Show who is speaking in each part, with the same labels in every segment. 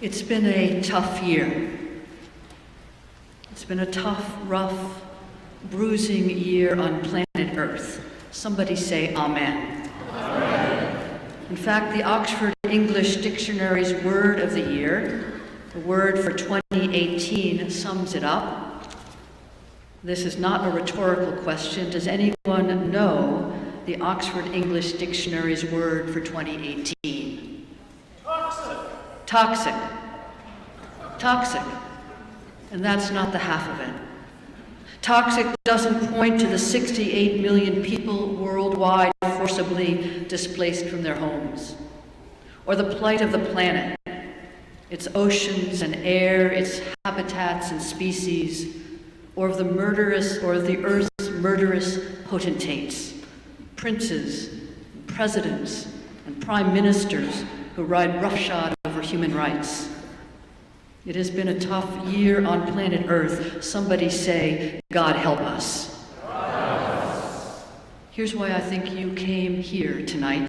Speaker 1: It's been a tough year. It's been a tough, rough, bruising year on planet Earth. Somebody say amen. Amen. In fact, the Oxford English Dictionary's word of the year, the word for 2018, sums it up. This is not a rhetorical question. Does anyone know the Oxford English Dictionary's word for 2018? Toxic. Toxic. And that's not the half of it. Toxic doesn't point to the 68 million people worldwide forcibly displaced from their homes, or the plight of the planet, its oceans and air, its habitats and species, or of the Earth's murderous potentates, princes, presidents, and prime ministers who ride roughshod over human rights. It has been a tough year on planet Earth. Somebody say, God help us. Here's why I think you came here tonight,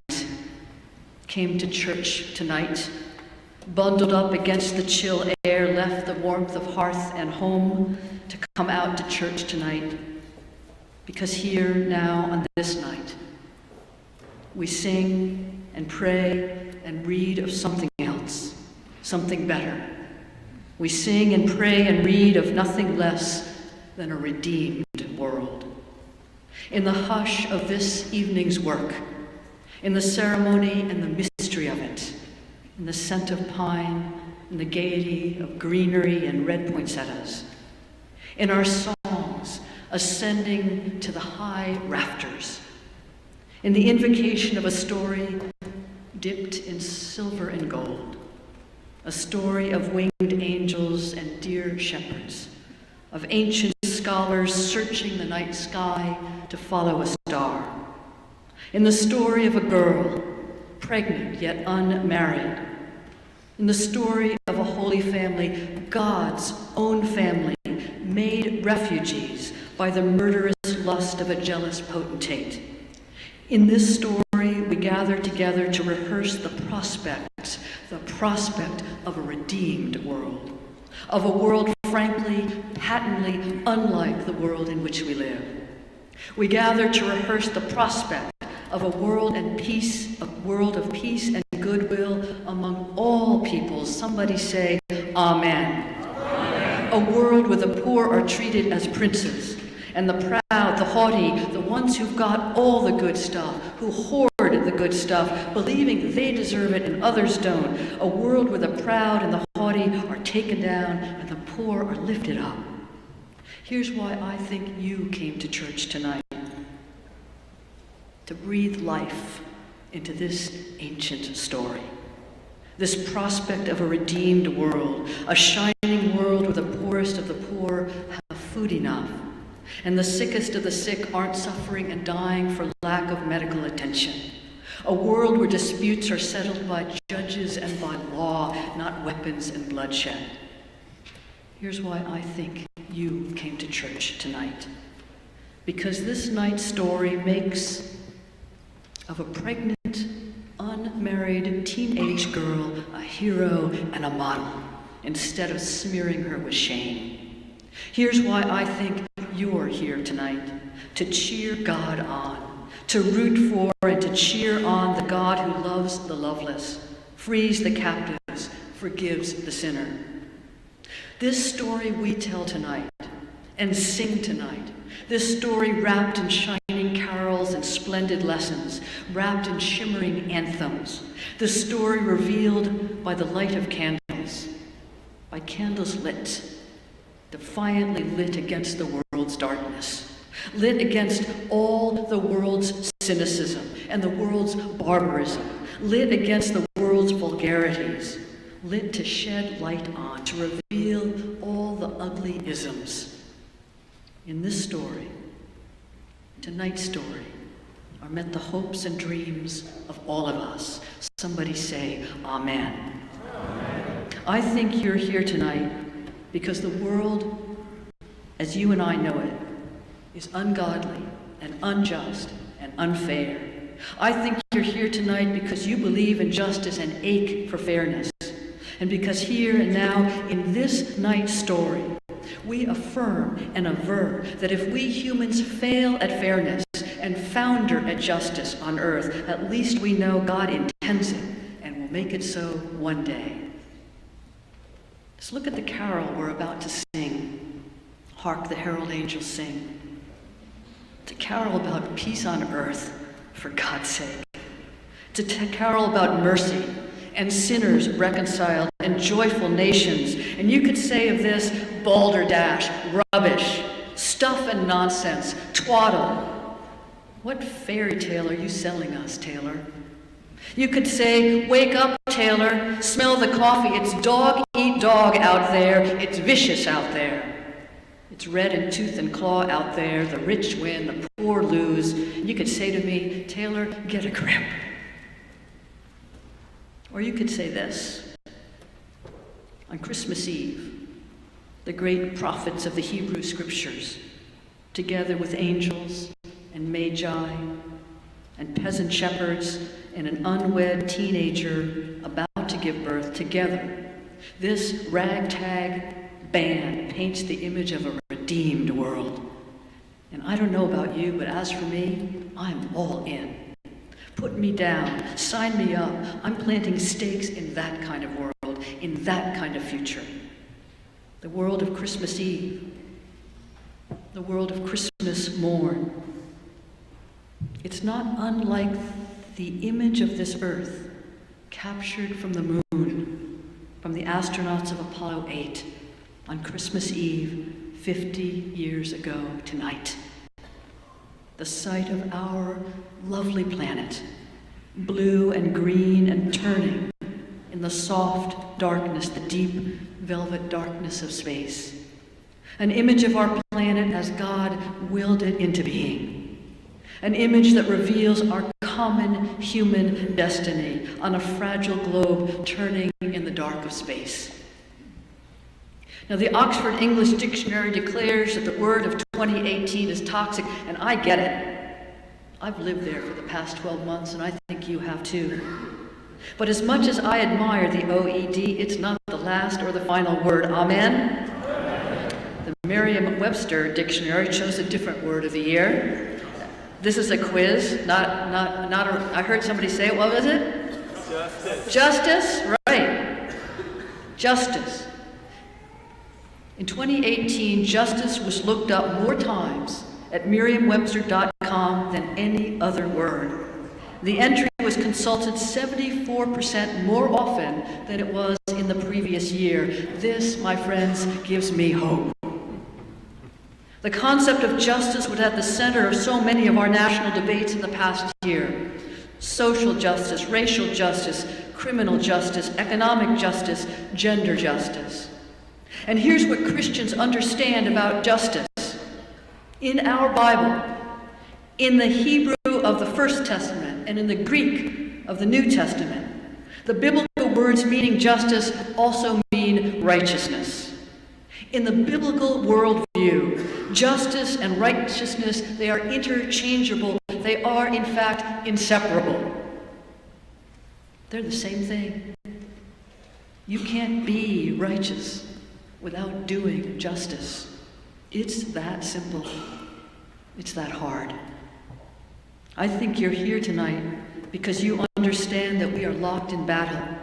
Speaker 1: came to church tonight, bundled up against the chill air, left the warmth of hearth and home to come out to church tonight. Because here, now, on this night, we sing and pray and read of something else, something better. We sing and pray and read of nothing less than a redeemed world. In the hush of this evening's work, in the ceremony and the mystery of it, in the scent of pine, in the gaiety of greenery and red poinsettias, in our songs ascending to the high rafters, in the invocation of a story dipped in silver and gold, a story of winged angels and dear shepherds, of ancient scholars searching the night sky to follow a star, in the story of a girl, pregnant yet unmarried, in the story of a holy family, God's own family, made refugees by the murderous lust of a jealous potentate. In this story, we gather together to rehearse the prospect of a redeemed world, of a world frankly, patently unlike the world in which we live. We gather to rehearse the prospect of a world of peace and goodwill among all peoples. Somebody say, Amen. Amen. A world where the poor are treated as princes, and the proud, the haughty, the ones who've got all the good stuff, who hoard the good stuff, believing they deserve it and others don't. A world where the proud and the haughty are taken down and the poor are lifted up. Here's why I think you came to church tonight. To breathe life into this ancient story. This prospect of a redeemed world, a shining world where the poorest of the poor have food enough, and the sickest of the sick aren't suffering and dying for lack of medical attention. A world where disputes are settled by judges and by law, not weapons and bloodshed. Here's why I think you came to church tonight. Because this night's story makes of a pregnant, unmarried teenage girl a hero and a model, instead of smearing her with shame. Here's why I think you're here tonight, to cheer God on, to root for and to cheer on the God who loves the loveless, frees the captives, forgives the sinner. This story we tell tonight and sing tonight, this story wrapped in shining carols and splendid lessons, wrapped in shimmering anthems, this story revealed by the light of candles, by candles lit, defiantly lit against the world's darkness, lit against all the world's cynicism and the world's barbarism, lit against the world's vulgarities, lit to shed light on, to reveal all the ugly isms. In this story, tonight's story, are met the hopes and dreams of all of us. Somebody say, Amen. Amen. I think you're here tonight because the world, as you and I know it, is ungodly and unjust and unfair. I think you're here tonight because you believe in justice and ache for fairness. And because here and now, in this night's story, we affirm and aver that if we humans fail at fairness and founder at justice on earth, at least we know God intends it and will make it so one day. Just look at the carol we're about to sing. Hark the herald angels sing. It's a carol about peace on earth, for God's sake. It's a carol about mercy and sinners reconciled and joyful nations. And you could say of this, balderdash, rubbish, stuff and nonsense, twaddle. What fairy tale are you selling us, Taylor? You could say, wake up, Taylor, smell the coffee. It's dog eat dog out there. It's vicious out there. It's red in tooth and claw out there. The rich win, the poor lose. You could say to me, Taylor, get a grip. Or you could say this. On Christmas Eve, the great prophets of the Hebrew Scriptures, together with angels and magi and peasant shepherds and an unwed teenager about to give birth together, this ragtag band paints the image of a redeemed world. And I don't know about you, but as for me, I'm all in. Put me down, sign me up. I'm planting stakes in that kind of world, in that kind of future. The world of Christmas Eve, the world of Christmas morn. It's not unlike the image of this earth captured from the moon, from the astronauts of Apollo 8 on Christmas Eve 50 years ago tonight. The sight of our lovely planet, blue and green and turning in the soft darkness, the deep velvet darkness of space. An image of our planet as God willed it into being. An image that reveals our common human destiny on a fragile globe turning in the dark of space. Now, the Oxford English Dictionary declares that the word of 2018 is toxic, and I get it. I've lived there for the past 12 months, and I think you have too. But as much as I admire the OED, it's not the last or the final word. Amen? The Merriam-Webster Dictionary chose a different word of the year. This is a quiz, I heard somebody say, what was it? Justice. Justice, right. Justice. In 2018, justice was looked up more times at merriam-webster.com than any other word. The entry was consulted 74% more often than it was in the previous year. This, my friends, gives me hope. The concept of justice was at the center of so many of our national debates in the past year. Social justice, racial justice, criminal justice, economic justice, gender justice. And here's what Christians understand about justice. In our Bible, in the Hebrew of the First Testament and in the Greek of the New Testament, the biblical words meaning justice also mean righteousness. In the biblical worldview, justice and righteousness, they are interchangeable. They are, in fact, inseparable. They're the same thing. You can't be righteous without doing justice. It's that simple. It's that hard. I think you're here tonight because you understand that we are locked in battle.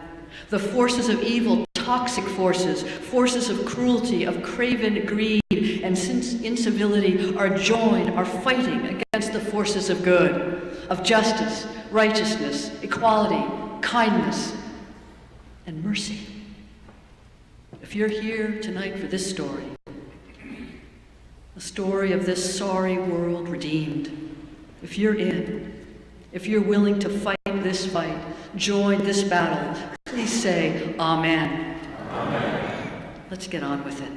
Speaker 1: The forces of evil, toxic forces, forces of cruelty, of craven greed, and incivility are fighting against the forces of good, of justice, righteousness, equality, kindness, and mercy. If you're here tonight for this story, the story of this sorry world redeemed, if you're willing to fight this fight, join this battle, please say amen. Amen. Let's get on with it.